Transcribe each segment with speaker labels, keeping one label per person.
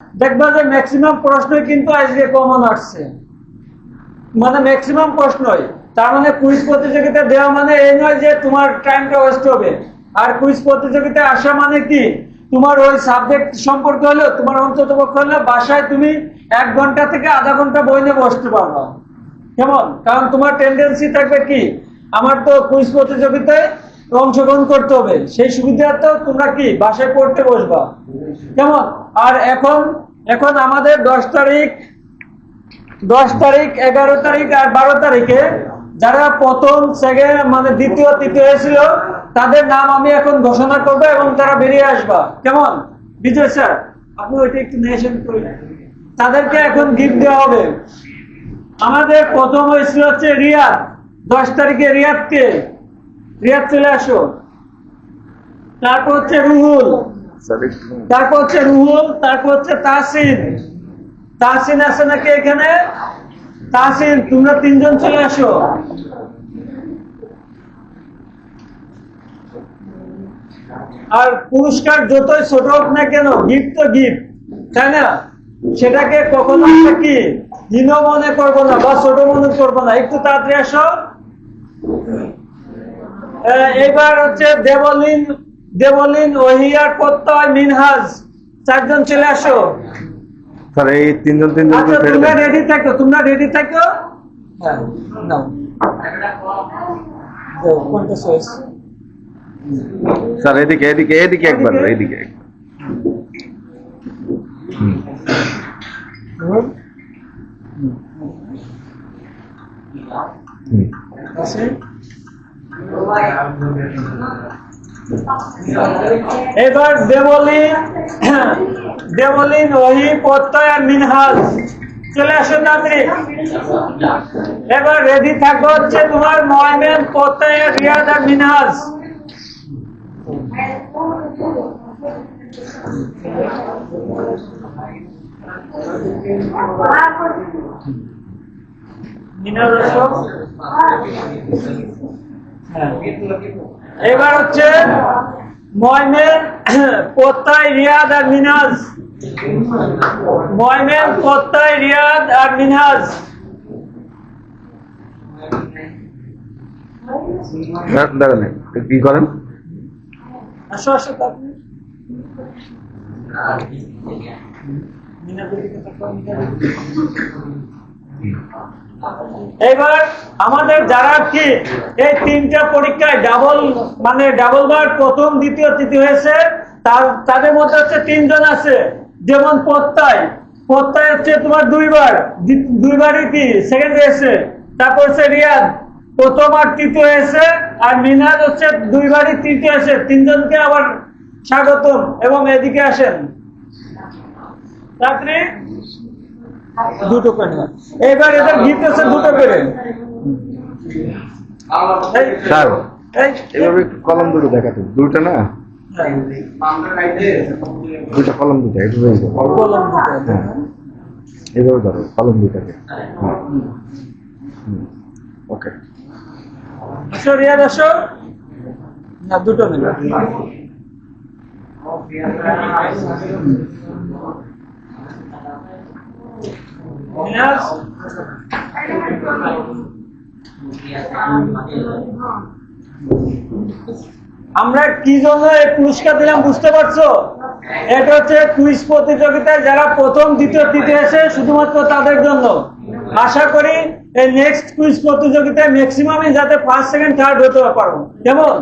Speaker 1: দেখবা যে ম্যাক্সিমাম প্রশ্নই কিন্তু আজকে কমন আসছে, মানে ম্যাক্সিমাম প্রশ্নই। তার মানে কুইজ প্রতিযোগিতা দেওয়া মানে এই নয় যে তোমার টাইমটা ওয়েস্ট হবে। আর কুইজ প্রতিযোগিতায় আসা মানে কি, তোমার ওই সাবজেক্ট সম্পর্কে হলেও তোমার অন্তত পক্ষে হলে বাসায় তুমি 1 ঘন্টা থেকে আধা ঘন্টা বই নিয়ে বসতে পারবা। কেমন? কারণ তোমার টেন্ডেন্সি থাকবে কি, আমার তো কুইজ প্রতিযোগিতায় অংশগ্রহণ করতে হবে, সেই সুবিধার্থে তোমরা কি বাসায় পড়তে বসবা। কেমন? আর এখন এখন আমাদের 10 তারিখ, 11 তারিখ আর 12 তারিখে যারা প্রথম সেকেন্ড মানে দ্বিতীয় তৃতীয় হয়েছিল তাদের নাম আমি এখন ঘোষণা করব এবং তারা বেরিয়ে আসবা। কেমন? বিজয় স্যার আপনি ওইটা একটু নেশন করে তাদেরকে এখন গিফট দেওয়া হবে। আমাদের প্রথম হয়েছিল হচ্ছে রিয়াদ, 10 তারিখে রিয়াদকে, রিয়াদ চলে আসো। তারপর হচ্ছে রুহুল, তারপর হচ্ছে রুহুল, তারপর হচ্ছে তাহসিন। তাহসিন আছে নাকি এখানে? তাহসিন তোমরা 3জন চলে আসো। আর পুরস্কার যতই ছোট হোক না কেন, গিফট তো গিফট, তাই না? সেটাকে কখনো কি হীন মনে করবো না বা ছোট মনে করবো না। একটু তাড়াতাড়ি আসো। এবার হচ্ছে দেবলিন, দেবলিন, ওহিয়ার, প্রত্যয়, মিনহাজ, 4জন চলে আসো।
Speaker 2: স্যার এই 3জন
Speaker 1: আচ্ছা তোমরা রেডি থাকো, তোমরা রেডি থাকো। হ্যাঁ নাও দাও কোনটা চয়েস।
Speaker 2: স্যার এদিকে এদিকে এদিকে একবার, এদিকে
Speaker 1: এবার দেবলিন, দেবলিন, ওহি, প্রত্যয় আর মিনহাজ চলে আসো তাড়াতাড়ি। এবার রেডি থাকো হচ্ছে তোমার ময়মেন, প্রত্যয়, রিয়াদ আর মিনহাজ। এবার হচ্ছে ময়মেন, প্রত্যয়, রিয়াদ আর মিনহাজ। ময়মেন, প্রত্যয়, রিয়াদ আর মিনহাজ।
Speaker 2: দাঁড়ান কি করেন?
Speaker 1: আসো আসো তারপরে এবার আমাদের যারা কি এই 3টা পরীক্ষায় ডাবল মানে ডাবল বার প্রথম দ্বিতীয় তৃতীয় হয়েছে, তাদের মধ্যে হচ্ছে 3জন আছে। যেমন প্রত্যয়, প্রত্যয় হচ্ছে তোমার 2বারই কি সেকেন্ড হয়েছে। তারপর হচ্ছে রিয়াদ প্রথম আর তৃতীয় হয়েছে, আর মিনহাজ হচ্ছে 2বারই তৃতীয় হয়েছে। 3জনকে আবার স্বাগতম এবং এদিকে আসেন তাড়াতাড়ি। দুটো করে এবার এদের গিফট আছে দুটো করে।
Speaker 2: স্যার এভাবে কলম দুটো দেখাতে, দুটো না দুটো কলম, দুটো এভাবে এভাবে ধরো কলম দুটাকে। ওকে
Speaker 1: আসো রিয়াদ আসো। না দুটো নেবে। আমরা কি জন্য এই পুরস্কার দিলাম বুঝতে পারছো? এটা হচ্ছে কুইজ প্রতিযোগিতায় যারা প্রথম দ্বিতীয় তৃতীয় এসে শুধুমাত্র তাদের জন্য। আশা করি এই নেক্সট কুইজ প্রতিযোগিতায় ম্যাক্সিমামই যাতে ফার্স্ট সেকেন্ড থার্ড হতে পারবো। কেমন?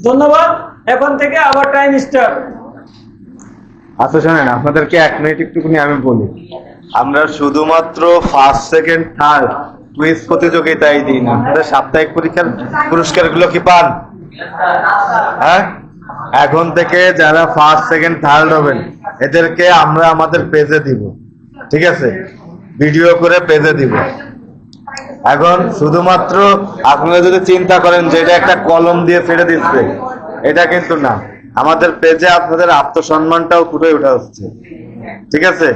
Speaker 1: ধন্যবাদ। এখন থেকে আবার টাইম স্টার্ট।
Speaker 2: আচ্ছা শোনেন, আপনাদেরকে 1 মিনিট একটুখানি আমি বলি। আমরা শুধুমাত্র ফার্স্ট সেকেন্ড থার্ড কুইজ প্রতিযোগিতায় দিই না, আমাদের সাপ্তাহিক পরীক্ষার পুরস্কারগুলো কি পান? হ্যাঁ, এখন থেকে যারা ফার্স্ট সেকেন্ড থার্ড হবেন এদেরকে আমরা আমাদের পেজে দিব, ঠিক আছে? ভিডিও করে পেজে দিব। এখন শুধুমাত্র আপনারা যদি চিন্তা করেন যে এটা একটা কলম দিয়ে ফেলে দিচ্ছে, এটা কিন্তু না। আমাদের পেজে আপনাদের আত্মসম্মানটাও ফুটে উঠে আসছে, ঠিক আছে?